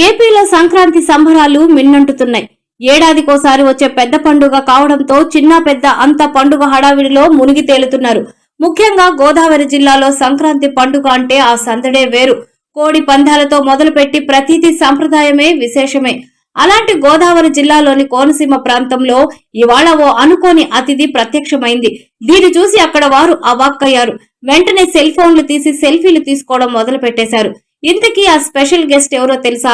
ఏపీలో సంక్రాంతి సంబరాలు మిన్నంటుతున్నాయి. ఏడాదికోసారి వచ్చే పెద్ద పండుగ కావడంతో చిన్న పెద్ద అంత పండుగ హడావిడిలో మునిగి తేలుతున్నారు. ముఖ్యంగా గోదావరి జిల్లాలో సంక్రాంతి పండుగ అంటే ఆ సందడే వేరు. కోడి పందాలతో మొదలుపెట్టి ప్రతిదీ సంప్రదాయమే, విశేషమే. అలాంటి గోదావరి జిల్లాలోని కోనసీమ ప్రాంతంలో ఇవాళ ఓ అనుకోని అతిథి ప్రత్యక్షమైంది. దీన్ని చూసి అక్కడ వారు అవాక్కయ్యారు. వెంటనే సెల్ ఫోన్లు తీసి సెల్ఫీలు తీసుకోవడం మొదలు పెట్టేశారు. ఇంతకీ ఆ స్పెషల్ గెస్ట్ ఎవరో తెలుసా?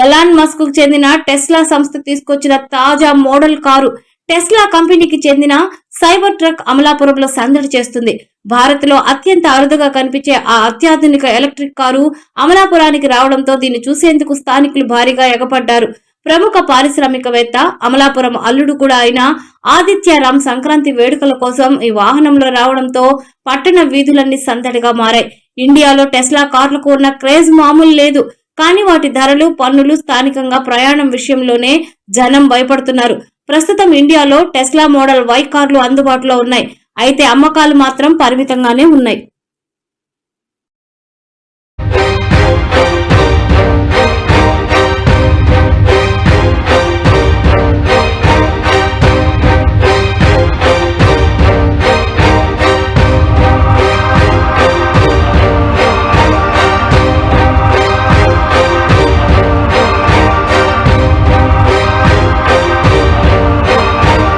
ఎలాన్ మస్క్ కు చెందిన టెస్లా సంస్థ తీసుకొచ్చిన తాజా మోడల్ కారు. టెస్లా కంపెనీకి చెందిన సైబర్ ట్రక్ అమలాపురంలో సందడి చేస్తుంది. భారత్ లో అత్యంత అరుదుగా కనిపించే ఆ అత్యాధునిక ఎలక్ట్రిక్ కారు అమలాపురానికి రావడంతో దీన్ని చూసేందుకు స్థానికులు భారీగా ఎగపడ్డారు. ప్రముఖ పారిశ్రామికవేత్త, అమలాపురం అల్లుడు కూడా అయిన ఆదిత్యరామ్ సంక్రాంతి వేడుకల కోసం ఈ వాహనంలో రావడంతో పట్టణ వీధులన్నీ సందడిగా మారాయి. ఇండియాలో టెస్లా కార్లకు ఉన్న క్రేజ్ మామూలు లేదు. కానీ వాటి ధరలు, పన్నులు, స్థానికంగా ప్రయాణం విషయంలోనే జనం భయపడుతున్నారు. ప్రస్తుతం ఇండియాలో టెస్లా మోడల్ వై కార్లు అందుబాటులో ఉన్నాయి. అయితే అమ్మకాలు మాత్రం పరిమితంగానే ఉన్నాయి.